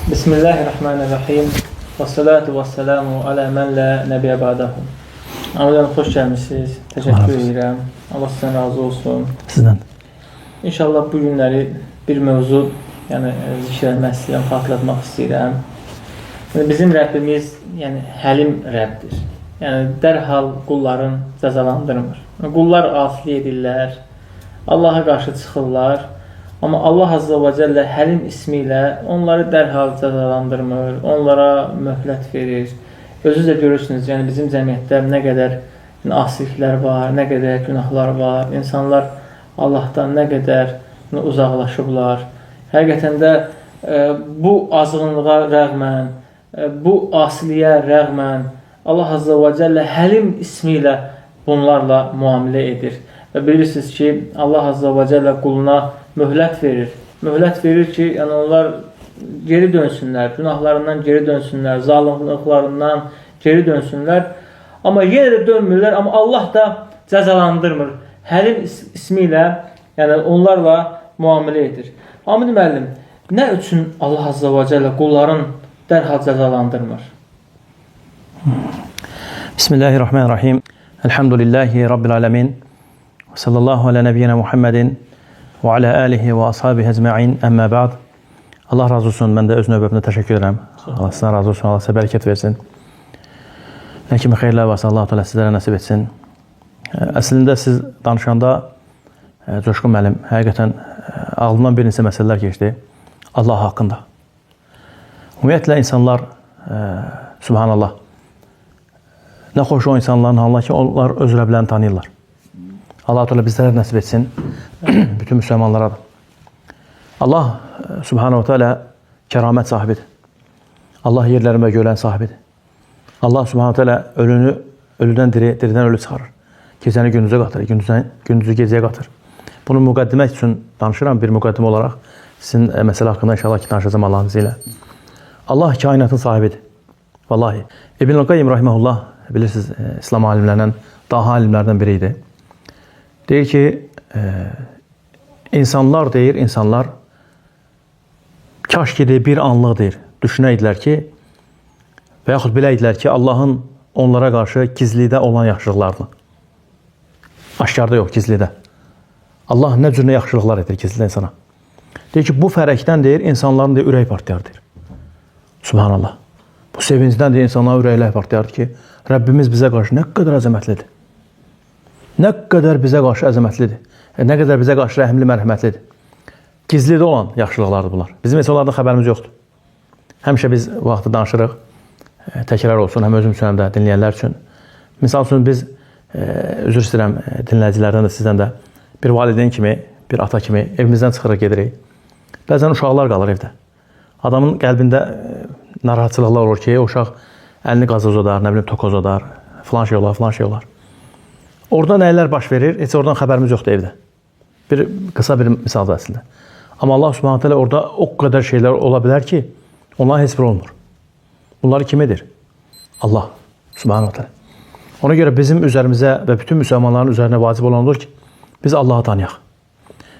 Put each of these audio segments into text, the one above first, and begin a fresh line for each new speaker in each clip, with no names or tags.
Bismillahirrahmanirrahim. Və salatu və selamu alə mən lə nəbiyə ba'dahu. Amadan xoş gəlmişsiniz. Təşəkkür edirəm. Allah sizdən razı olsun.
Sizdən.
İnşallah bu günləri bir mövzu, zikr etmək istəyirəm, xatırlatmaq istəyirəm. Bizim Rəbbimiz, həlim Rəbdir. Dərhal qulların cəzalandırmır. Qullar asi edirlər, Allaha qarşı çıxırlar. Amma Allah Azza və Cəllə həlim ismi ilə onları dərhal cəzalandırmır, onlara möhlət verir. Özünüz də görürsünüz, bizim cəmiyyətdə nə qədər asiliklər var, nə qədər günahlar var, insanlar Allahdan nə qədər uzaqlaşıblar. Həqiqətən də bu azğınlığa rəğmən, bu asiliyə rəğmən Allah Azza və Cəllə həlim ismi ilə bunlarla müamilə edir. Və bilirsiniz ki, Allah Azza və Cəllə quluna möhlət verir. Möhlət verir ki, onlar geri dönsünlər, günahlarından geri dönsünlər, zalimliklarından geri dönsünlər. Amma yenə də dönmürlər, amma Allah da cəzalandırmır. Həlim ismi ilə onlarla müamilə edir. Amin müəllim, nə üçün Allah Azza və Cəllə qulların dərhal cəzalandırmır?
Bismillahirrahmanirrahim. Elhamdülillahi Rabbil alemin. Sallallahu ala nebiyyina Muhammedin və alə alihi və ashabihi əcma'in, əmmə ba'd. Allah razı olsun, mən də öz növbəmdə təşəkkür edirəm. Allah sizdən razı olsun, Allah sizə bərəkət versin. Nə kimi xeyirlər varsa Allah Teala sizlərə nəsib etsin. Əslində siz danışanda, Coşqun müəllim, həqiqətən ağlımdan bir neçə məsələlər keçdi Allah haqqında. Ümumiyyətlə insanlar, subhanallah, nə xoş o insanların halına ki, onlar öz Rəblərini tanıyırlar. Allah Teala bizlərə nəsib etsin, bütün müsəlmanlara da. Allah Subhanahu wa Teala kəramət sahibidir. Allah yerlərin və göylərin sahibidir. Allah Subhanahu wa Teala ölüdən diri, diridən ölü çıxarır. Gecəni gündüzə qatır, gündüzü gecəyə qatır. Bunu müqəddimək üçün danışıram, bir müqəddim olaraq. Sizin məsələ haqqında inşallah ki, danışacağım Allahın izi ilə. Allah kainatın sahibidir. Vallahi. İbn-i Qayyim rahimehullah, bilirsiniz, İslam alimlərindən, daha alimlərdən biri idi. Deyir ki, insanlar kaş ki bir anlıq deyir, düşünəydilər ki, və yaxud biləydilər ki, Allahın onlara qarşı gizlidə olan yaxşılıqlarını. Aşkarda yox, gizlidə. Allah nə cür nə yaxşılıqlar edir gizlidə insana. Deyir ki, bu fərəkdən deyir, insanların deyir, ürək partlayar deyir. Subhanallah. Bu sevincdən deyir, insanların ürəklər partlayar ki, Rəbbimiz bizə qarşı nə qədər əzəmətlidir. Nə qədər bizə qarşı əzəmətlidir. Nə qədər bizə qarşı rəhimli, mərhəmətlidir. Gizlidə olan yaxşılıqlardır bunlar. Bizim heç onlardan xəbərimiz yoxdur. Həmişə biz vaxtı danışırıq. Təkrar olsun, həm özüm üçün, həm də dinləyənlər üçün. Misal üçün biz, üzr istəyirəm dinləyicilərdən də, sizdən də bir valideyn kimi, bir ata kimi evimizdən çıxırıq, gedirik. Bəzən uşaqlar qalır evdə. Adamın qəlbində narahatçılıqlar olur ki, o uşaq əlini qazoz odar, nə bilim tokoz odar, filan şey olar. Orada nəylər baş verir, heç oradan xəbərimiz yoxdur evdə. Qısa bir misaldır əslində. Amma Allah Subhanahu Teala orada o qədər şeylər ola bilər ki, onların heç biri olmur. Bunları kim edir? Allah Subhanahu Teala. Ona görə bizim üzərimizə və bütün müsəlmanların üzərinə vacib olan odur ki, biz Allahı tanıyaq.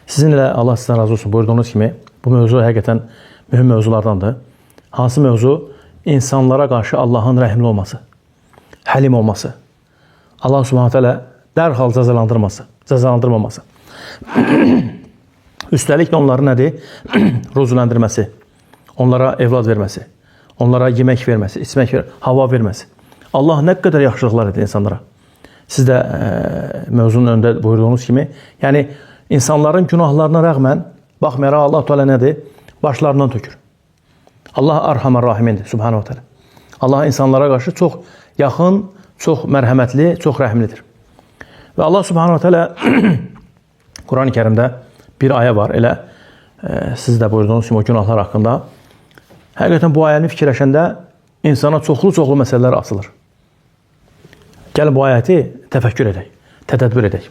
Sizinlə Allah sizdən razı olsun buyurduğunuz kimi, bu mövzu həqiqətən mühüm mövzulardandır. Hansı mövzu? İnsanlara qarşı Allahın rəhimli olması, həlim olması. Allah Subhanahu Teala dərhal cəzalandırmaması. Üstəlik də onları nədir? Ruzuləndirməsi, onlara evlad verməsi, onlara yemək verməsi, içmək verməsi, hava verməsi. Allah nə qədər yaxşılıqlar edir insanlara. Siz də mövzunun önündə buyurduğunuz kimi, yəni insanların günahlarına rəğmən, baxmayaraq Allah Teala nədir? Başlarından tökür. Allah Arhamar Rahimindir, Subhanahu Teala. Allah insanlara qarşı çox yaxın, çox mərhəmətli, çox rəhimlidir. Və Allah Subhanahu Teala Quran-ı Kərimdə bir ayə var, elə siz də buyurduğunuz kimi o günahlar haqqında. Həqiqətən bu ayəni fikirləşəndə insana çoxlu məsələlər açılır. Gəlin bu ayəti təfəkkür edək, tədəbbür edək.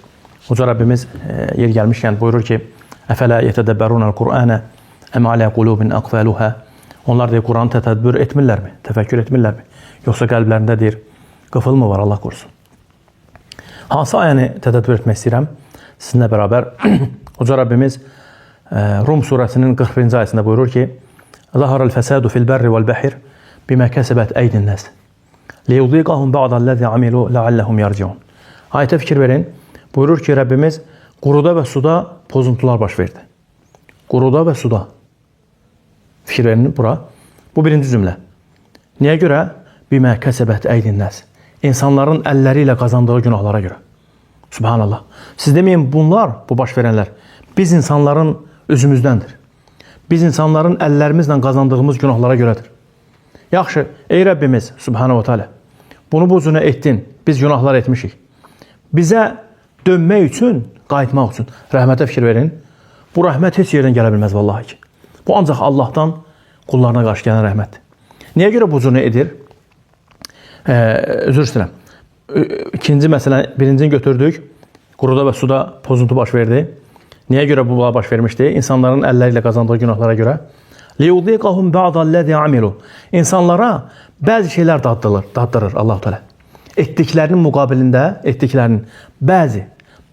Uca Rəbbimiz yer gəlmişkən buyurur ki, Əfələ yətədəbbərunəl Qur'anə əm alə qulubin əqfəluhə. Onlar deyir, Quranı tədəbbür etmirlərmi, təfəkkür etmirlərmi? Yoxsa qəlblərində deyir, qıfıl mı var, Allah qorusun. Hansı ayəni tədəbbür etmək istəyirəm? Sizinlə bərabər Uca Rəbbimiz Rum surəsinin 41-ci ayəsində buyurur ki, Zahara el-fesadu fil-berri vel-bahr bima kasabat aydin nas. Liyuziqahum ba'dallazi amilu la'allahum yarciun. Ayətə fikir verin. Buyurur ki, Rəbbimiz quruda və suda pozuntular baş verdi. Quruda və suda. Fikir verin bura. Bu birinci cümlə. Niyə görə? Bimə kəsəbət əydin nəs. İnsanların əlləri ilə qazandığı günahlara görə. Subhanallah. Siz deməyin, bunlar, bu baş verənlər, biz insanların özümüzdəndir. Biz insanların əllərimizlə qazandığımız günahlara görədir. Yaxşı, ey Rəbbimiz, Subhanahu wa ta'ala, bunu bu cürə etdin, biz günahlar etmişik. Bizə dönmək üçün, qayıtmaq üçün rəhmətə fikir verin. Bu rəhmət heç yerdən gələ bilməz vallahi ki. Bu ancaq Allahdan qullarına qarşı gələn rəhmətdir. Niyə görə bu cür edir? Özür istəyirəm. İkinci məsələ, birincini götürdük. Quruda və suda pozuntu baş verdi. Niyə görə bu baş vermişdi? İnsanların əlləri ilə qazandığı günahlara görə. لِيُضِيقَهُمْ بَعْضَ الَّذِي عَمِلُوا. İnsanlara bəzi şeylər daddırır Allah-u Teala. Etdiklərinin müqabilində, etdiklərinin bəzi.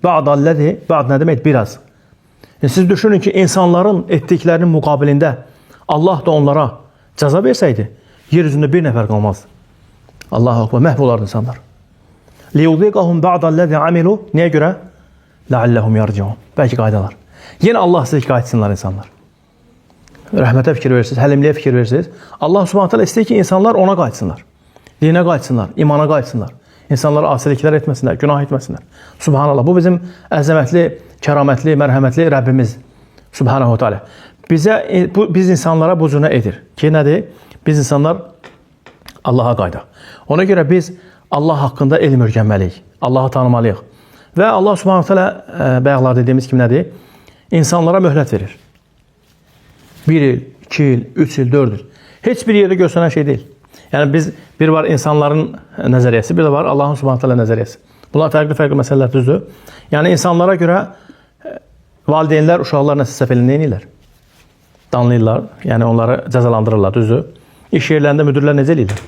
Ba'dallezi, ba'd nə demək? Biraz. Siz düşünün ki, insanların etdiklərinin müqabilində Allah da onlara cəza versəydi, yer üzündə bir nəfər qalmazdı. Allahu Ekber, məhv olardı insanlar. لِيُضِيقَهُمْ بَعْضَ الَّذِي عَمِلُوا. Niyə görə? لَعَلَّهُمْ يَرْجِعُونَ. Bəlkə qaydalar. Yenə Allah sizə qayıtsınlar insanlar. Rəhmətə fikir verirsiniz, həlimliyə fikir verirsiniz. Allah Subhanahu taala istəyir ki, insanlar ona qayıtsınlar. Dinə qayıtsınlar, imana qayıtsınlar. İnsanlar asiliklər etməsinlər, günah etməsinlər. Subhanallah, bu bizim əzəmətli, kəramətli, mərhəmətli Rəbbimiz. Subhanahu taala. Biz insanlara bu cürə edir. Ki, nədir? Biz insanlar Allaha qayıdaq. Ona görə biz Allah haqqında elm öyrənməliyik. Allahı tanımalıyıq. Və Allah Subhanahu taala bayaqlar dediyimiz kimi nədir? İnsanlara möhlət verir. 1 il, 2 il, 3 il, 4 il. Heç bir yerdə göstərən şey deyil. Yəni bir var insanların nəzəriyyəsi, bir də var Allahın Subhanahu taala nəzəriyyəsi. Bunlar fərqli məsələlər düzdür. Yəni insanlara görə valideynlər uşaqlar nəsə səhv eləyəndə nə edirlər? Danlayırlar, yəni onları cəzalandırırlar, düzdür. İş yerlərində müdirlər necə eləyirlər?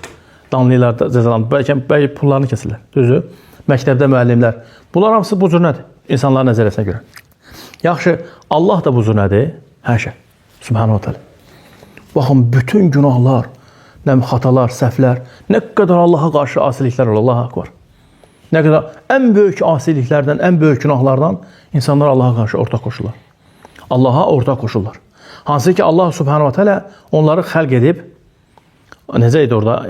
Danlayırlar, cəzalandırırlar, bəlkə pullarını kəsirlər, düzdür. Məktəbdə müəllimlər. Bunlar hamısı bu cür nədir? İnsanların nəzəriyyəsinə görə. Yaxşı, Allah da bu cür nədir? Həşə. Subhanahu taala. Baxın, bütün günahlar, xatalar, səhvlər, nə qədər Allaha qarşı asiliklər olur, Allaha akbar. Nə qədər ən böyük asiliklərdən, ən böyük günahlardan insanlar Allaha qarşı ortaq qoşurlar. Allaha ortaq qoşurlar. Hansı ki, Allah Subhanahu taala onları xəlq edib, necə idi orada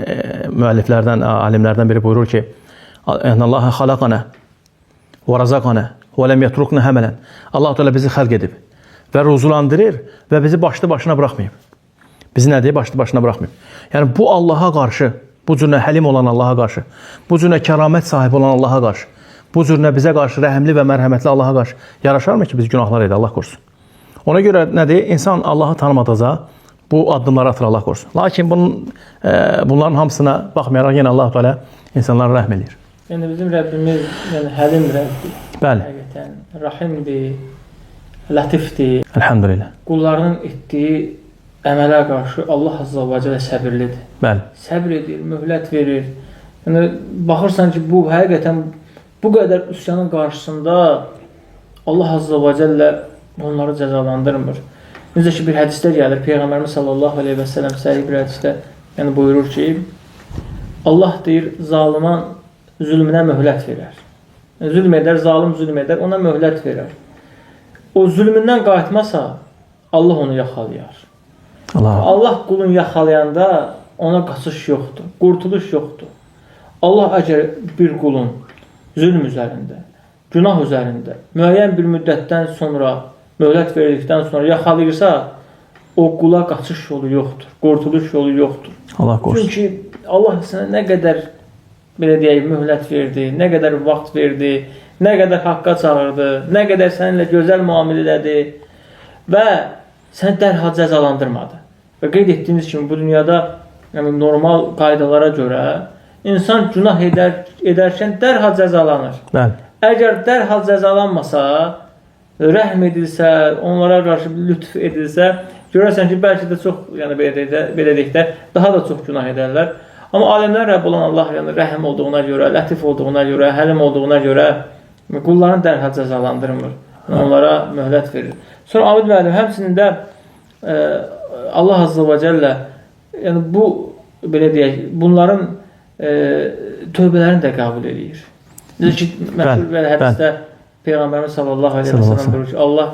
müəlliflərdən, alimlərdən biri buyurur ki, "Allaha xalaqana və razaqana və lem yetrukna hamalan." Allah Teala bizi xəlq edib və ruzulandırır və bizi başlı başına buraxmayıb. Bizi nədir? Başlı başına buraxmayıb. Yəni bu Allaha qarşı, bu cürə həlim olan Allaha qarşı, bu cürə kəramət sahibi olan Allaha qarşı, bu cürə bizə qarşı rəhimli və mərhəmətli Allaha qarşı yaraşarmı ki, biz günahlar edək, Allah qorusun. Ona görə nədir? İnsan Allahı tanımadıqca bu addımları atır, Allah qorusun. Lakin bunların hamısına baxmayaraq yenə Allah Teala insanlara rəhm eləyir.
Yəni bizim Rəbbimiz həlim Rəbbdir.
Bəli.
Həqiqətən rəhimdir, lətifdir.
Elhamdülillah.
Qullarının etdiyi əmələ qarşı Allah Azza və Cəllə səbirlidir.
Bəli.
Səbr edir, möhlət verir. Yəni baxırsan ki, bu həqiqətən bu qədər üsyanın qarşısında Allah Azza və Cəllə onları cəzalandırmır. Necə ki, bir hədisdə gəlir, Peyğəmbərimiz sallallahu aleyhi və səlləm səhih bir hədisdə buyurur ki, Allah deyir, zalıma zülmünə möhlət verər. Zülm edər, zalim zülm edər, ona möhlət verər. O zülmündən qayıtmasa, Allah onu yaxalayar. Allah qulun yaxalayanda ona qaçış yoxdur, qurtuluş yoxdur. Allah əgər bir qulun zülm üzərində, günah üzərində, müəyyən bir müddətdən sonra, möhlət verdikdən sonra yaxalayırsa, o qula qaçış yolu yoxdur, qurtuluş yolu yoxdur.
Allah qorusun.
Çünki Allah sənə nə qədər, belə deyək, möhlət verdi, nə qədər vaxt verdi, nə qədər haqqa çağırdı, nə qədər səninlə gözəl müamilə elədi və səni dərhal cəzalandırmadı. Və qeyd etdiyiniz kimi bu dünyada normal qaydalara görə insan günah edərkən dərhal cəzalanır. Bəli. Əgər dərhal cəzalanmasa, rəhm edilsə, onlara qarşı lütf edilsə, görərsən ki, bəlkə də çox, yəni belə deyək də, daha da çox günah edərlər. Amma aləmlər Rəbb olan Allah, yəni rəhm olduğuna görə, lətif olduğuna görə, həlim olduğuna görə qullarını dərhal cəzalandırmır. Onlara möhlət verir. Sonra Abid müəllim həmçinin də Allah Azze ve Celle yəni bu belə deyək, bunların tövbələrini də qəbul edir. Necə ki, məşhur bir hədisdə Peyğəmbərimiz sallallahu əleyhi və səlləm buyurur ki, Allah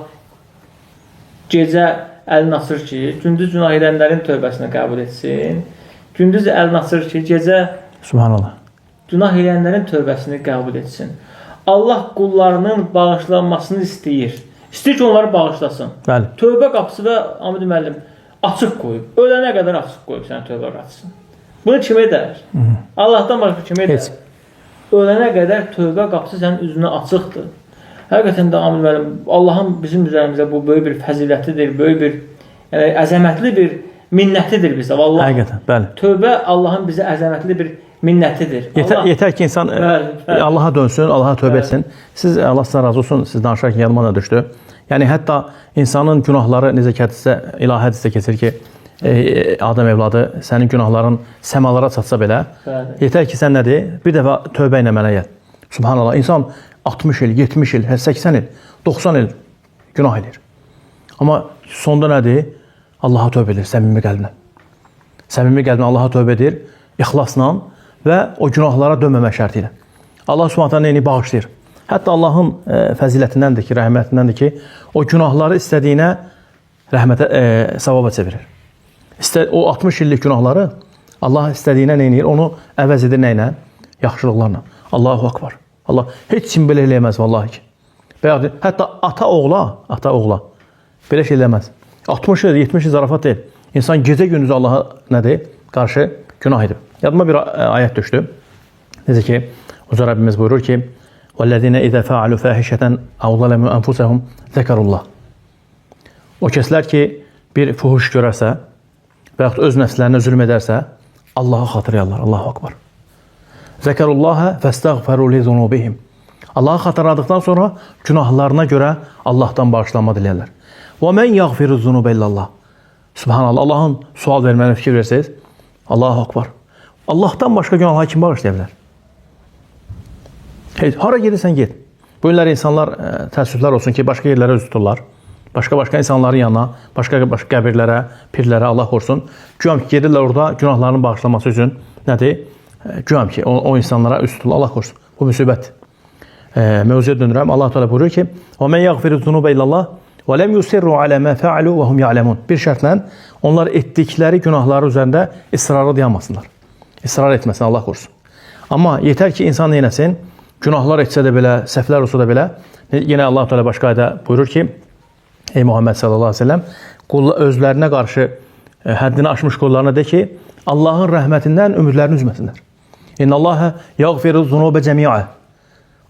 gecə əlini açır ki, gündüz günah edənlərin tövbəsini qəbul etsin. Gündüz əlini açır ki, gecə
Subhanallah.
günah edənlərin tövbəsini qəbul etsin. Allah qullarının bağışlanmasını istəyir. İstəyir ki, onları bağışlasın.
Bəli.
Tövbə qapısı da Amid müəllim açıq qoyub. Ölənə qədər açıq qoyub sənə tövbə qapısını. Bunu kim edər? Allahdan başqa kim edər? Ölənə qədər tövbə qapısı sənin üzünə açıqdır. Həqiqətən də Amid müəllim, Allahın bizim üzərimizə bu böyük bir fəzilətidir, böyük bir əzəmətli bir minnətidir bizə. Vallahi.
Həqiqətən, bəli.
Tövbə Allahın bizə əzəmətli bir minnətidir.
Yetər ki, insan Allaha dönsün, Allaha tövbə etsin. Siz, Allah sizdən razı olsun, siz danışarkən yanıma da düşdü. Yəni, hətta insanın günahları, necə ki, ilahi hədisdə keçir ki, Adəm evladı, sənin günahların səmalara çatsa belə, yetər ki, sən nədir? Bir dəfə tövbə ilə mənə gəl. Subhanallah, insan 60 il, 70 il, 80 il, 90 il günah edir. Amma sonda nədir? Allaha tövbə edir, səmimi qəlblə. Səmimi qəlblə Allaha tövbə edir, ixlasla və o günahlara dönməmək şərti ilə. Allah Subhanahu neyini bağışlayır. Hətta Allahın fəzilətindəndir ki, rəhmətindəndir ki, o günahları istədiyinə rəhmətə, savaba çevirir. O 60 illik günahları Allah istədiyinə neyini, onu əvəz edir nəylə? Yaxşılıqlarla. Allahu Akbar. Allah heç kim belə eləyəməz vallahi ki. Hətta ata oğla belə şey eləməz. 60 il, 70 il zarafat deyil. İnsan gecə gündüz Allaha nədir? Qarşı günah edib. Yadıma bir ayət düşdü. Necə ki, Uca Rəbbimiz buyurur ki, وَالَّذِينَ اِذَا فَعَلُوا فَاحِشَةً اَوْ ظَلَمُوا أَنْفُسَهُمْ ذَكَرُوا اللّٰهِ. O kəslər ki, bir fuhuş görərsə və yaxud öz nəfslərinə zülm edərsə, Allah'a xatırlayarlar. Allahu Akbar. Zəkarullaha fəstəğfəru li zunubihim. Allah'ı xatırladıqdan sonra günahlarına görə Allah'tan bağışlanma diləyərlər. Və mən yəğfiru zunubə illallah. Subhanallah, Allah'ın sual verməyinə fikir versəyiz. Allahu Akbar. Allah'tan başqa günahları kim bağışlaya bilər? Hara gedirsən get. Bu günlər insanlar təəssüflər olsun ki, başqa yerlərə üz tuturlar. Başqa insanların yanına, başqa qəbirlərə, pirlərə Allah qorusun. Güyam ki, gedirlər orada günahlarının bağışlanması üçün nədir? Güyam ki, o insanlara üz tuturlar. Allah qorusun. Bu müsibətdir. Mövzuya dönürəm. Allah Teala buyurur ki: "Və men yəğfiru zunubə illallah və lem yusirru alə mə fəalu və hum ya'lemun." Bir şərtlə onlar etdikləri günahları üzərində israrla dayanmasınlar. İsrar etməsin, Allah qorusun. Amma yetər ki, insan neynəsin? Günahlar etsə də belə, səhvlər olsa da belə, yenə Allah Teala başqa ayədə buyurur ki: "Ey Muhammed sallallahu əleyhi və səlləm, özlərinə qarşı həddini aşmış qullarına de ki, Allahın rəhmətindən ümidlərini üzməsinlər. İnnallaha yəğfiru zunubə cəmi'a."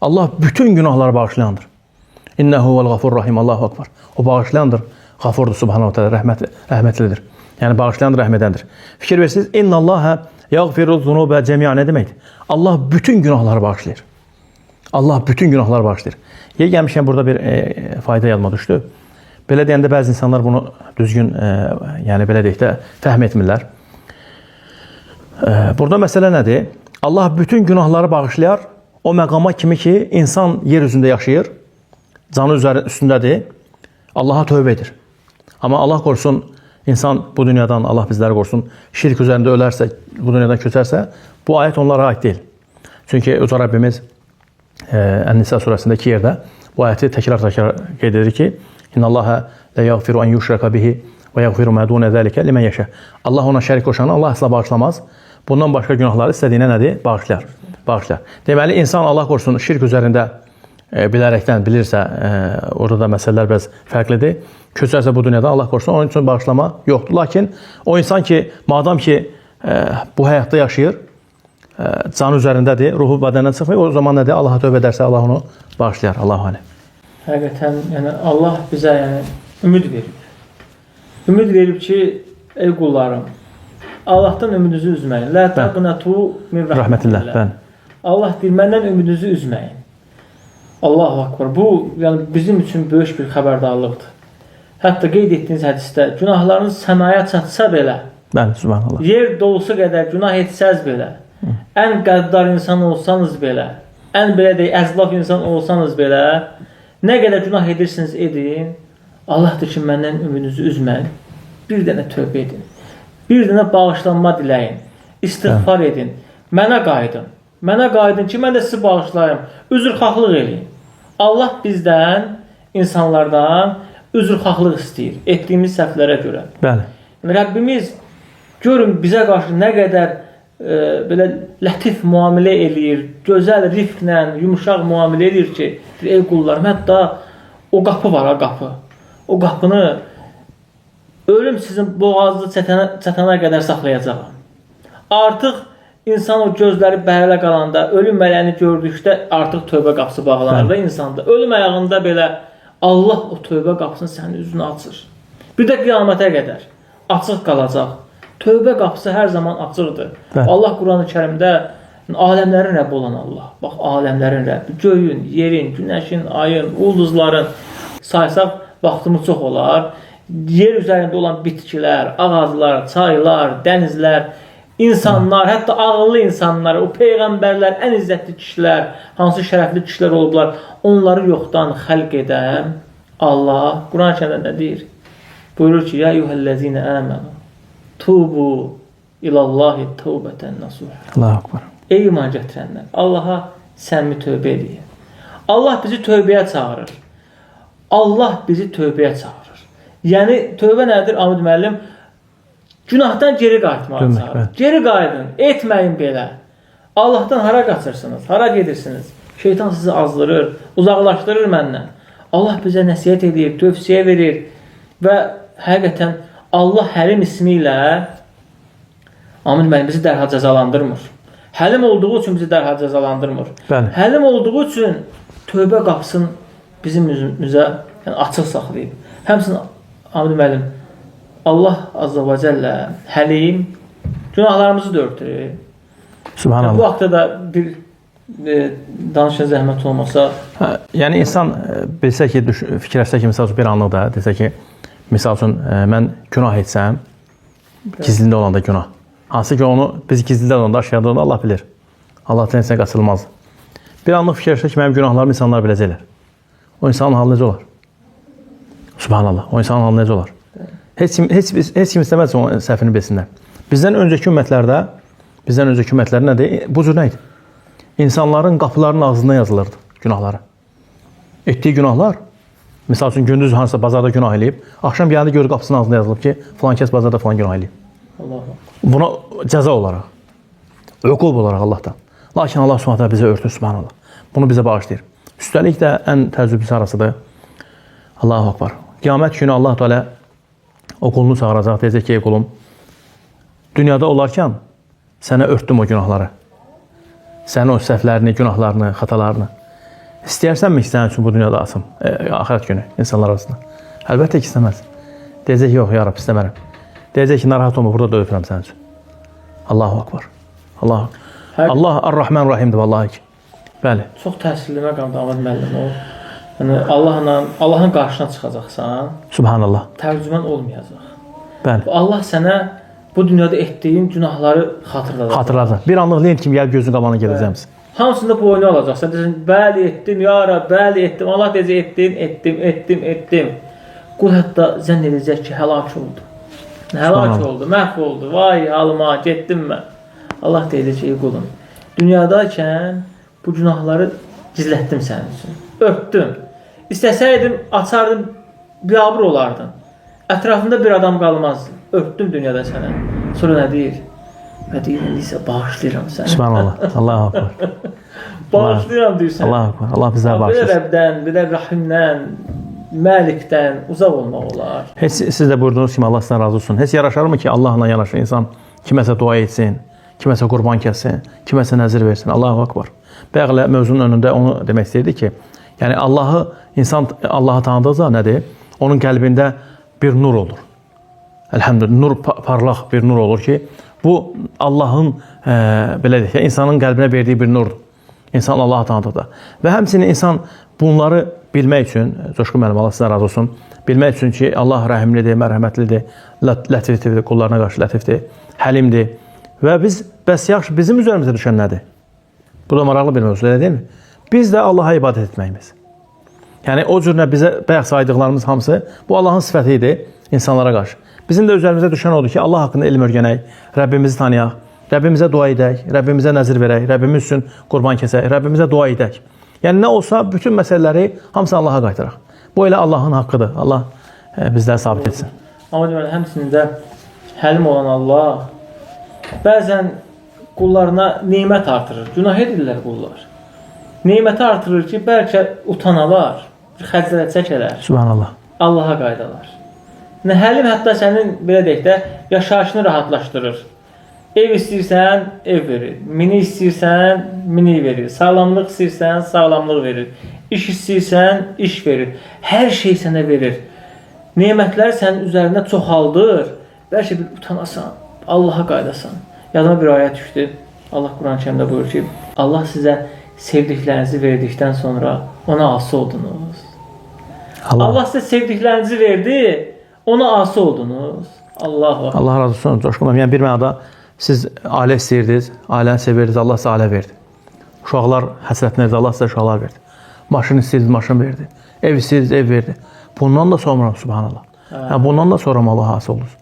Allah bütün günahları bağışlayandır. İnnehu vel gafur rahim. Allahu Akbar. O bağışlayandır. Gafurdur Subhanahu Teala, rəhmətlidir. Yəni bağışlayandır, rəhmədəndir. Fikir versiniz, innallaha yəğfiru zunubə cəmi'a nə deməkdir? Allah bütün günahları bağışlayır. Allah bütün günahları bağışlayır. Yer gəlmişkən burada bir fayda yadıma düşdü. Belə deyəndə bəzi insanlar bunu düzgün, yəni belə deyək də, fəhm etmirlər. Burada məsələ nədir? Allah bütün günahları bağışlayar. O məqama kimi ki, insan yer üzündə yaşayır, canı üstündədir, Allaha tövbə edir. Amma Allah qorusun, insan bu dünyadan, Allah bizləri qorusun, şirk üzərində ölərsə, bu dünyadan köçərsə, bu ayət onlara aid deyil. Çünki Uca Rəbbimiz Ən-Nisa surəsindəki yerdə bu ayəti təkrar qeyd edir ki, İnnallaha la yəğfiru an yushraka bihi və yəğfiru ma dun zəlikə limen yəşə. Allah ona şərik qoşanı Allah əsla bağışlamaz. Bundan başqa günahları istədiyinə nədir? Bağışlayar. Deməli, insan Allah qorusun şirk üzərində bilərəkdən bilirsə, orada da məsələlər biraz fərqlidir. Köçərsə bu dünyada Allah qorusun, onun üçün bağışlama yoxdur. Lakin o insan ki, madam ki bu həyatda yaşayır, canı üzərindədir, ruhu bədəndən çıxmıyor, o zaman nədir? Allaha tövbə edərsə Allah onu bağışlayar. Allahu aləm.
Həqiqətən, yəni Allah bizə ümid verib. Ümid verib ki, ey qullarım, Allahdan ümidinizi üzməyin. Lə təqnətu min rəhmətillah. Allah deyir, məndən ümidinizi üzməyin. Allahu Akbar. Bu, yəni bizim üçün böyük bir xəbərdarlıqdır. Hətta qeyd etdiyiniz hədisdə, günahlarınız səmaya çatsa belə,
Subhanallah.
Yer dolusu qədər günah etsəz belə, ən qəddar insan olsanız belə, ən belə deyək, əzlaf insan olsanız belə, nə qədər günah edirsiniz edin, Allah deyir ki, məndən ümidinizi üzməyin. bir dənə tövbə edin. Bir dənə bağışlanma diləyin. İstiğfar edin. Mənə qayıdın. Mənə qayıdın ki, mən də sizi bağışlayım. Üzrxahlıq eləyin. Allah bizdən, insanlardan üzrxahlıq istəyir. Etdiyimiz səhvlərə görə.
Bəli.
Rəbbimiz görün bizə qarşı nə qədər belə lətif müamilə eləyir, gözəl rifqlə, yumuşaq müamilə eləyir ki, ey qullarım, hətta o qapı var, o qapı. O qapını ölüm sizin boğazınızı çatana qədər saxlayacağam. Artıq insan o gözləri bəhərlə qalanda, ölüm mələyini gördükdə artıq tövbə qapısı bağlanır da insanda. Ölüm ayağında belə Allah o tövbə qapısını sənin üzünə açır. Bir də qiyamətə qədər açıq qalacaq. Tövbə qapısı hər zaman açıqdır. Allah Quran-ı Kərimdə aləmlərin Rəbbi olan Allah. Bax, aləmlərin Rəbbi. Göyün, yerin, günəşin, ayın, ulduzların saysaq vaxtımız çox olar. Yer üzərində olan bitkilər, ağaclar, çaylar, dənizlər, insanlar, hətta ağıllı insanlar, o peyğəmbərlər, ən izzətli kişilər, hansı şərəfli kişilər olublar, onları yoxdan xəlq edən Allah Quran-ı Kərimdə nə deyir? Buyurur ki, ya eyyuhəl-ləzinə əmənu tubu ilallahi tövbətən nasuh.
Allahu akbar.
Ey iman gətirənlər, Allaha səmimi tövbə edin. Allah bizi tövbəyə çağırır. Allah bizi tövbəyə çağırır. Yəni tövbə nədir Amid müəllim? Günahdan geri qayıtmağa çağırır. Geri qayıdın, etməyin belə. Allahdan hara qaçırsınız? Hara gedirsiniz? Şeytan sizi azdırır, uzaqlaşdırır məndən. Allah bizə nəsihət edir, tövsiyə verir və həqiqətən Allah Həlim ismi ilə Amin müəllim bizi dərhal cəzalandırmır. Həlim olduğu üçün bizi dərhal cəzalandırmır.
Bəli.
Həlim olduğu üçün tövbə qapısını bizim üzümüzə açıq saxlayıb. Həmçinin Amin müəllim Allah Azza və Cəllə Həlim günahlarımızı da örtür.
Subhanallah.
Bu haqda da bir danışa zəhmət olmasa.
Yəni insan bilsə ki, fikirləşsə ki, misal bir anlıqda desə ki, misal üçün mən günah etsəm, gizlində olanda günah. Hansı ki onu biz gizlində olanda aşağıda olanda Allah bilir. Allahdan insan qaçılmaz. Bir anlıq fikirləşsə ki, mənim günahlarımı insanlar biləcəklər. O insanın halı necə olar? Subhanallah. O insanın halı necə olar? Heç kim istəməz onun səhvini bilsinlər. Bizdən öncəki ümmətlər nədir? Bu cür nə idi? İnsanların qapılarının ağzından yazılırdı günahları. Etdiyi günahlar, misal üçün gündüz hansısa bazarda günah eləyib, axşam gəldi görür qapısının ağzında yazılıb ki, filan kəs bazarda filan günah eləyib. Buna cəza olaraq, üqub olaraq Allahdan. Lakin Allah Subhanahu bizə örtür, subhanallah. Bunu bizə bağışlayır. Üstəlik də ən təəccüblüsü arasıdır. Allahu akbar. Qiyamət günü Allah Teala o qulunu çağıracaq, deyəcək ki, ey qulum, dünyada olarkən sənə örtdüm o günahları. Sənin o səhvlərini, günahlarını, xatalarını. İstəyirsənmi ki, sənin üçün bu dünyada asım, axirət günü insanlar arasında? Əlbəttə ki, istəməz. Deyəcək, yox, ya Rab, istəmərəm. Deyəcək ki, narahat olma, burada da öpürəm sənin üçün. Allahu akbar. Allah Ar-Rahman Rahimdir, vallahi ki. Bəli.
Çox təsirli məqamdır Ahmet müəllim o. Yəni Allahın qarşısına çıxacaqsan.
Subhanallah.
Tərcümən olmayacaq.
Bəli.
Allah sənə bu dünyada etdiyin günahları xatırladacaq.
Xatırladacaq. Bir anlıq deyil kimi gəlib gözün qabağına gələcəmiz.
Hamısında boynu alacaqsan. Deyəcəksən, bəli etdim ya Rab, bəli etdim. Allah deyəcək, etdim. Qul hətta zənn edəcək ki, həlak oldu. Həlak oldu, məhv oldu. Vay halıma, getdim mən. Allah deyəcək, ey qulum, dünyadaykən bu günahları gizlətdim sənin üçün. Örtdüm. İstəsəydim, açardım, biabır olardın. Ətrafında bir adam qalmazdı. Örtdüm dünyada sənə. Sonra nə deyir? Və deyir, indi isə bağışlayıram səni.
Subhanallah. Allahu akbar.
Bağışlayıram deyirsən.
Allahu akbar. Allah bizə bağışlasın.
Bir Rəbdən, bir də Rahimdən, Məlikdən uzaq olmaq olar.
Heç siz də buyurdunuz ki, Allah sizdən razı olsun. Heç yaraşarmı ki, Allahla yanaşı insan kiməsə dua etsin, kiməsə qurban kəssin, kiməsə nəzir versin. Allahu akbar. Bəğlə mövzunun önündə onu demək istəyirdi ki, yəni insan Allahı tanıdıqca nədir? Onun qəlbində bir nur olur. Elhamdülillah, nur parlaq bir nur olur ki, bu Allahın belə deyək, insanın qəlbinə verdiyi bir nurdur. İnsan Allahı tanıdıqda. Və həmçinin insan bunları bilmək üçün, Coşqun müəllim, Allah sizdən razı olsun, bilmək üçün ki, Allah rəhimlidir, mərhəmətlidir, lətifdir, qullarına qarşı lətifdir, həlimdir. Və bəs yaxşı, bizim üzərimizə düşən nədir? Bu da maraqlı bir mövzu, elə deyilmi? Biz də Allaha ibadət etməyimiz. Yəni, o cür bizə bayaq saydıqlarımız hamısı, bu Allahın sifəti idi insanlara qarşı. Bizim də üzərimizə düşən odur ki, Allah haqqında elm öyrənək, Rəbbimizi tanıyaq, Rəbbimizə dua edək, Rəbbimizə nəzir verək, Rəbbimiz üçün qurban kəsək, Rəbbimizə dua edək. Yəni nə olsa bütün məsələləri hamısını Allaha qaytaraq. Bu elə Allahın haqqıdır. Allah bizləri sabit etsin.
Amma deməli, həmçində həlim olan Allah bəzən qullarına nemət artırır. Günah edirlər qullar. Neməti artırır ki, bəlkə utanalar, xəcalət çəkələr.
Subhanallah.
Allaha qaydalar. Həlim hətta sənin, belə deyək də, yaşayışını rahatlaşdırır. Ev istəyirsən, ev verir. Mini istəyirsən, mini verir. Sağlamlıq istəyirsən, sağlamlıq verir. İş istəyirsən, iş verir. Hər şey sənə verir. Nemətləri sənin üzərində çoxaldır. Bəlkə bir utanasan, Allaha qaydasan. Yadıma bir ayət düşdü. Allah Quran-ı Kərimdə buyurur ki, Allah sizə sevdiklərinizi verdikdən sonra ona asi oldunuz. Allah sizə sevdiklərinizi verdi, ona asi oldunuz.
Allah razı olsun. Coşqun yəni bir mənada siz ailə istəyirdiniz, ailəni sevirdiniz, Allah sizə ailə verdi. Uşaqlar həsrətinizdə Allah sizə uşaqlar verdi. Maşın istəyirdiniz, maşın verdi. Ev istəyirdiniz, ev verdi. Bundan da sonra subhanallah. Yəni bundan da sonra Allah asi olur.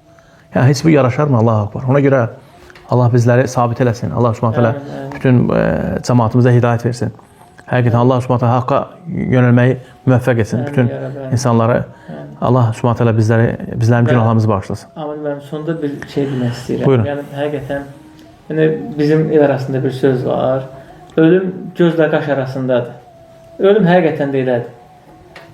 Yəni heç bir yaraşarmı Allah akbar. Ona görə Allah bizləri sabit eləsin. Allah Subhanahu taala bütün cəmaatımıza hidayət versin. Həqiqətən Allah Subhanahu taala haqqa yönəlməyi müvəffəq etsin bütün insanları. Allah Subhanahu taala bizlərin günahlarımızı bağışlasın.
Amin. Mən sonda bir şey demək istəyirəm.
Buyurun.
Yəni həqiqətən bizim el arasında bir söz var. Ölüm gözlə qaş arasındadır. Ölüm həqiqətən də elədir.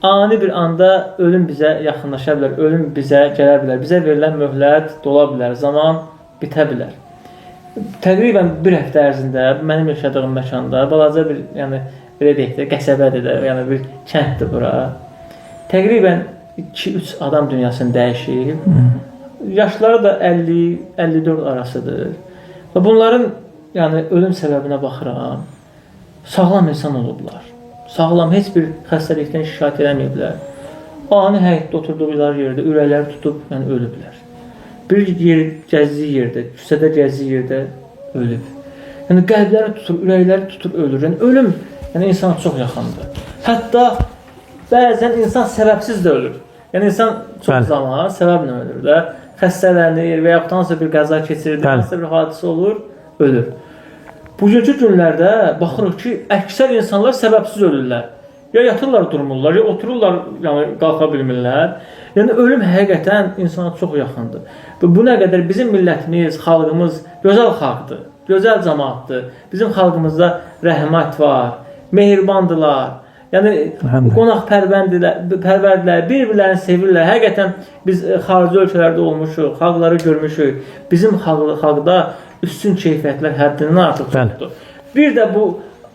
Ani bir anda ölüm bizə yaxınlaşa bilər, ölüm bizə gələ bilər. Bizə verilən möhlət dola bilər, zaman bitə bilər. Təqribən bir həftə ərzində mənim yaşadığım məkanda balaca bir, yəni belə deyək də, qəsəbədir də, yəni bir kənddir bura. Təqribən 2-3 adam dünyasını dəyişib. Yaşları da 50-54 arasıdır. Və bunların yəni ölüm səbəbinə baxıram. Sağlam insan olublar. Sağlam, heç bir xəstəlikdən şikayət eləməyiblər. Ani həyətdə oturduqları yerdə ürəkləri tutub, yəni ölüblər. Bir yer gəzdiyi yerdə, küçədə gəzdiyi yerdə ölüb. Yəni qəlbləri tutur, ürəkləri tutur, ölür. Yəni ölüm insana çox yaxındır. Hətta bəzən insan səbəbsiz də ölür. Yəni insan çox zaman səbəblə ölür də. Xəstələnir və yaxud hansısa bir qəza keçirir, hansısa bir hadisə olur, ölür. Bugünkü günlərdə baxırıq ki, əksər insanlar səbəbsiz ölürlər. Ya yatırlar, durmurlar, ya otururlar, yəni qalxa bilmirlər. Yəni ölüm həqiqətən insana çox yaxındır. Və bu nə qədər bizim millətimiz, xalqımız gözəl xalqdır, gözəl cəmaatdır. Bizim xalqımızda rəhmət var, mehribandılar. Yəni qonaqpərvərdirlər, bir-birlərini sevirlər. Həqiqətən biz xarici ölkələrdə olmuşuq, xalqları görmüşük. Bizim xalqda üstün keyfiyyətlər həddindən artıq çoxdur. Bir də bu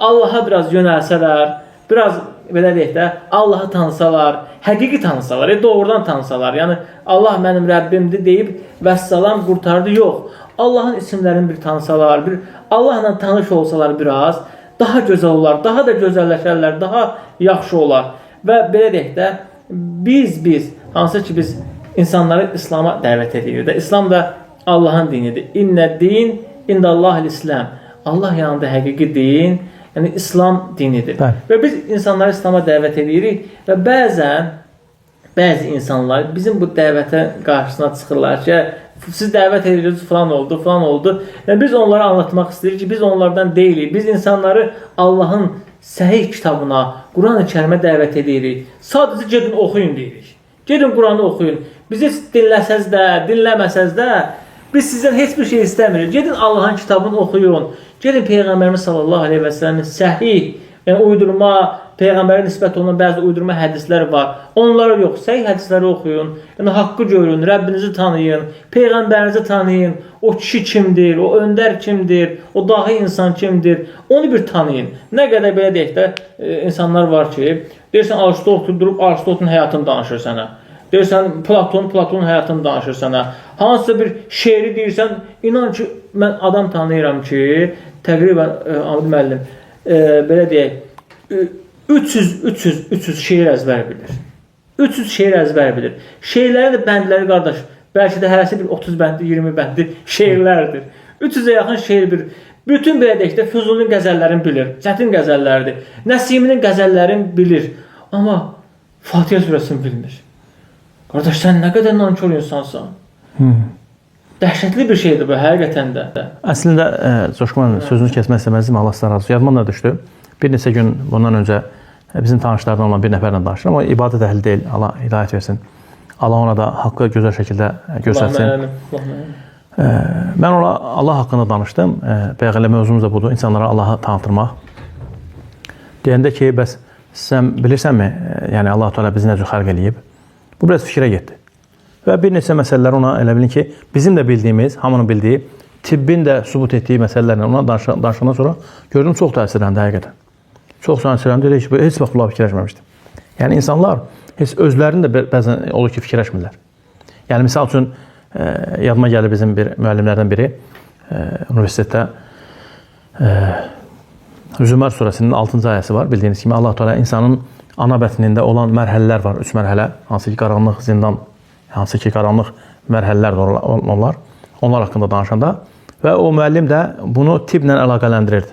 Allaha biraz yönəlsələr, biraz belə deyək də, Allahı tanısalar, həqiqi tanısalar, doğrudan tanısalar, yəni Allah mənim Rəbbimdir deyib vəssalam qurtardı, yox. Allahın isimlərini bir tanısalar, bir Allahla tanış olsalar biraz, daha gözəl olar, daha da gözəlləşərlər, daha yaxşı olar. Və belə deyək də, biz, hansı ki biz insanları İslam'a dəvət edirik də, İslam da Allahın dinidir. İnnə din, indəllahil-İslam. Allah yanında həqiqi din, yəni İslam dinidir. Və biz insanları İslam'a dəvət edirik və bəzi insanlar bizim bu dəvətə qarşısına çıxırlar ki, siz dəvət edirsiniz, falan oldu. Yəni biz onlara anlatmaq istəyirik ki, biz onlardan deyilik. Biz insanları Allahın səhih kitabına, Quran-ı Kərimə dəvət edirik. Sadəcə gedin oxuyun deyirik. Gedin Quranı oxuyun. Bizi dinləsəz də, dinləməsəz də, biz sizdən heç bir şey istəmirik. Gedin Allahın kitabını oxuyun. Gedin Peyğəmbərimiz sallallahu aleyhi və səlləmin səhih, yəni uydurma, Peyğəmbərə nisbət olunan bəzi uydurma hədislər var. Onları yox, səhih hədisləri oxuyun. Yəni haqqı görün, Rəbbinizi tanıyın, Peyğəmbərinizi tanıyın. O kişi kimdir, o öndər kimdir, o dahi insan kimdir, onu bir tanıyın. Nə qədər belə deyək də, insanlar var ki, deyirsən Aristotel durub Aristotelin həyatını danışır sənə. Deyirsən Platonun həyatını danışır sənə. Hansısa bir şeiri deyirsən, inan ki, mən adam tanıyıram ki, təqribən Amid müəllim, belə deyək, 300 şeir əzbər bilir. 300 şeir əzbər bilir. Şeirlərin də bəndləri qardaş, bəlkə də hərəsi bir 30 bəndli, 20 bəndli şeirlərdir. 300-ə yaxın şeir bilir. Bütün belə deyək də Füzulinin qəzəllərini bilir. Çətin qəzəllərdir. Nəsiminin qəzəllərini bilir. Amma Fatihə surəsini bilmir. Qardaş, sən nə qədər nankör insansan? Dəhşətli bir şeydir bu həqiqətən də.
Əslində Coşqun sözünü kəsmək istəməzdim, Allah sizə razı olsun. Yadıma nə düşdü? Bir neçə gün bundan öncə bizim tanışlardan olan bir nəfərlə danışıram. O ibadət əhli deyil. Allah hidayət versin. Allah ona da haqqı gözəl şəkildə göstərsin. Mən ona Allah haqqında danışdım. Bəyağı mövzumuz da budur. İnsanlara Allahı tanıtırmaq. Deyəndə ki, bəs sən bilirsənmi, yəni Allah Teala bizi nə cür xəlq eləyib? Bu biraz fikrə getdi. Və bir neçə məsələlər ona elə bilin ki, bizim də bildiyimiz, hamının bildiyi, tibbin də sübut etdiyi məsələlərlə ona danışandan sonra gördüm çox təsirləndi həqiqətən. Çox təsirləndi, dedi ki, heç vaxt bunları fikirləşməmişdim. Yəni insanlar heç özlərini də bəzən olur ki, fikirləşmirlər. Yəni misal üçün yadıma gəlir bizim bir müəllimlərdən biri universitetdə Zümər surəsinin 6-cı ayəsi var. Bildiyiniz kimi Allah Teala insanın ana bətnində olan mərhələlər var, 3 mərhələ. Hansı ki, qaranlıq zindan, hansı ki, qaranlıq mərhələlər onlar. Onlar haqqında danışanda və o müəllim də bunu tibblə əlaqələndirirdi.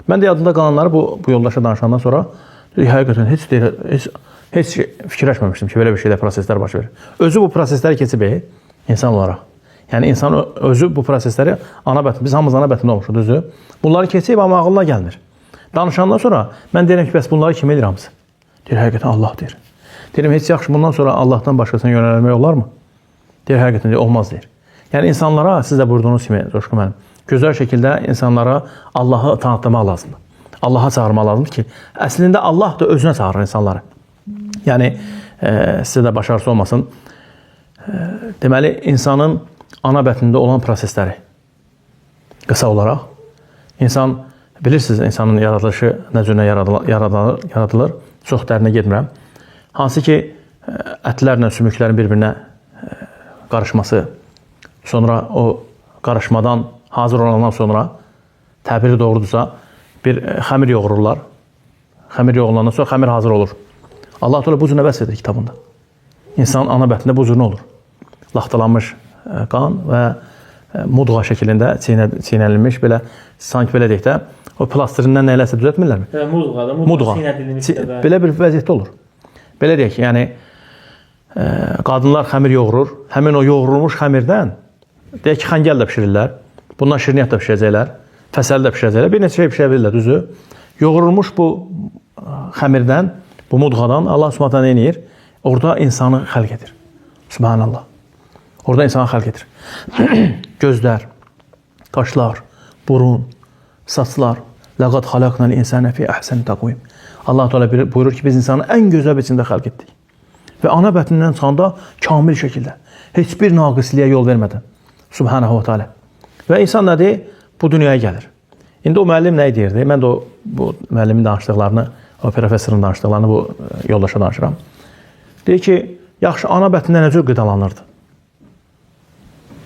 Mən də yadımda qalanları bu yoldaşa danışandan sonra həqiqətən heç fikirləşməmişdim ki, belə bir şeydə proseslər baş verir. Özü bu prosesləri keçib insan olaraq. Yəni insan özü bu prosesləri ana bətn, biz hamımız ana bətndə olmuşuq, düzdür? Bunları keçib amma ağlına gəlmir. Danışandan sonra mən deyirəm ki, bəs bunları kim edir hamısı? Deyir, həqiqətən Allah deyir. Deyirəm, heç yaxşı bundan sonra Allahdan başqasına yönəlmək olar mı? Deyir, həqiqətən deyir, olmaz deyir. Yəni insanlara, siz də buyurduğunuz kimi, Coşqun mənim, gözəl şəkildə insanlara Allahı tanıtmaq lazımdır. Allah'a çağırmaq lazımdır ki, əslində Allah da özünə çağırır insanları. Yəni, sizə də başarısı olmasın. Deməli, insanın ana bətnində olan prosesləri qısa olaraq, insan, bilirsiniz, insanın yaradılışı nə cürlə yaradılır, çox dərinə getmirəm. Hansı ki, ətlərlə sümüklərin bir-birinə qarışması, sonra o qarışmadan hazır olandan sonra, təbiri doğrudursa, bir xəmir yoğururlar. Xəmir yoğurulandan sonra xəmir hazır olur. Allah Teala bu cür nə bəs edir kitabında? İnsanın ana bətnində bu cür nə olur? Laxtalanmış qan və mudğa şəklində çiynənilmiş, belə, sanki belə deyək də, o plastirindən nəyləsə düzəltmirlərmi? Mudğa. Belə bir vəziyyətdə olur. Belə deyək ki, yəni, qadınlar xəmir yoğurur, həmin o yoğurulmuş xəmirdən, deyək ki, xəngəl də pişirirlər, bundan şirniyyat da pişirəcəklər, fəsəli də pişirəcəklər, bir neçə şey pişirə bilirlər, düzdür? Yoğurulmuş bu xəmirdən, bu mudğadan Allah Subhanahu nə edir? Orada insanı xəlq edir. Subhanallah. Orada insanı xəlq edir. Gözlər, qaşlar, burun, saçlar. Laqad xalaqnal insana fi ahsani taqvim. Allah Teala buyurur ki, biz insanı ən gözəl biçimdə xəlq etdik. Və ana bətnindən çıxanda kamil şəkildə, heç bir naqisliyə yol vermədən. Subhanahu wa ta'ala. Və insan nədir? Bu dünyaya gəlir. İndi o müəllim nə deyirdi? Mən də bu müəllimin danışdıqlarını, o professorun danışdıqlarını bu yoldaşa danışıram. Deyir ki, yaxşı ana bətnində nə cür qidalanırdı?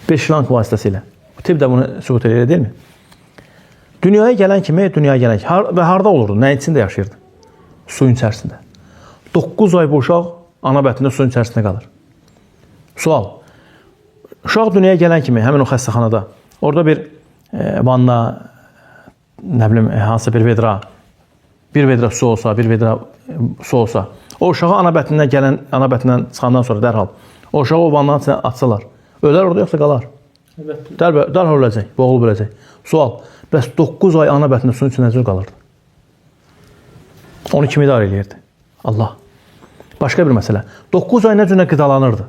Bir şilank vasitəsilə. Tibb də bunu sübut edir, deyilmi? Dünyaya gələn kimi, və harda olurdu? Nə içində yaşayırdı? Suyun içərisində. 9 ay bu uşaq ana bətnində suyun içərisində qalır. Sual. Uşaq dünyaya gələn kimi, həmin o xəstəxanada, orada bir vanna, nə bilim, hansı bir vedra su olsa, bir vedra su olsa, o uşağı ana bətnindən çıxandan sonra dərhal, o uşağı o vannanın içində atsalar, ölər orada yoxsa qalar? Dərhal öləcək, boğulub öləcək. Sual, bəs 9 ay ana bətnində suyun içində necə qalırdı? Onu kim idarə edirdi? Allah. Başqa bir məsələ. 9 ay nə cürlə qidalanırdı?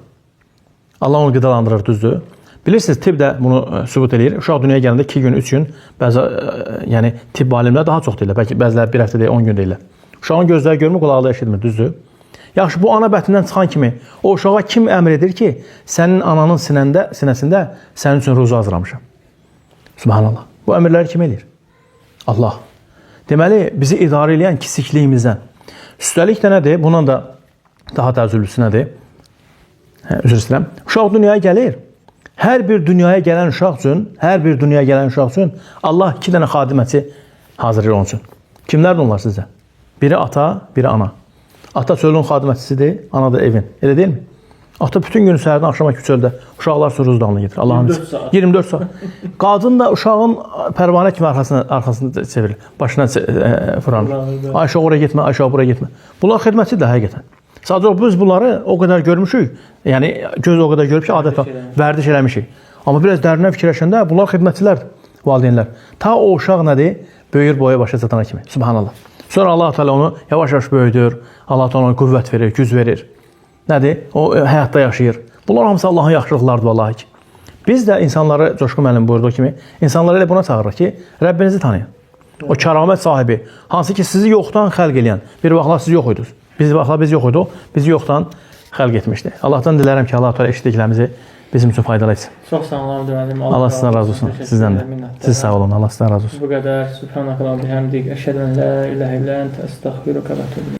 Allah onu qidalandırır, düzdür. Bilirsiniz, tibb də bunu sübut edir. Uşaq dünyaya gələndə 2 gün, 3 gün, yəni tibb alimlər daha çox deyirlər. Bəlkə bəziləri 1 həftə deyil, 10 gün deyirlər. Uşağın gözləri görmür, qulaqları eşitmir, düzdür. Yaxşı, bu ana bətnindən çıxan kimi o uşağa kim əmr edir ki, sənin ananın sinəsində sənin üçün ruzu hazırlamışam? Subhanallah. Bu əmrləri kim edir? Allah. Deməli, bizi idarə edən kisikliyimizdən. Üstəlik də nədir? Bundan da daha təəccüblüsü nədir? Üzr istəyirəm. Uşaq dünyaya gəlir. Hər bir dünyaya gələn uşaq üçün Allah 2 dənə xadiməçi hazırlayır onun üçün. Kimlərdir onlar sizə? Biri ata, biri ana. Ata çölün xadiməçisidir, ana da evin. Elə deyilmi? Ata bütün gün səhərdən axşama ki çöldə uşaqlar üçün ruzdanlığı getirir. 24 saat. Qadın da uşağın pərvanə kimi arxasını çevirir. Başına fıranır. Ayşə oraya getmə, Ayşə buraya getmə. Bunlar xidmətçidir həqiqətən. Sadəcə biz bunları o qədər görmüşük. Yəni göz o qədər görüb ki, adət vərdiş eləmişik. Amma biraz dərindən fikirləşəndə bunlar xidmətçilərdir, valideynlər. Ta o uşaq nədir? Böyür boya başa çatana kimi. Subhanallah. Sonra Allah Teala onu yavaş-yavaş böyüdür. Allah Teala ona qüvvət verir, güc verir. Nədir? O həyatda yaşayır. Bunlar hamısı Allahın yaxşılıqlarıdır vallahi ki. Biz də insanları Coşqun müəllim buyurduğu kimi insanları elə buna çağırırıq ki, Rəbbinizi tanıyın. O kəramət sahibi, hansı ki sizi yoxdan xəlq eləyən. Bir vaxtlar siz yox idiniz. Biz vaxtlar biz yox idik, bizi yoxdan xəlq etmişdi. Allahdan dilərəm ki, Allah Teala eşitdiklərimizi bizim üçün faydalı etsin.
Çox sağ olun müəllim.
Allah sizdən razı olsun. Sizdən də. Siz sağ olun. Allah sizdən razı olsun.
Bu qədər. Subhanallah və bihamdik. Əşhədu en la ilahe illə ente estağfiruke və etûbü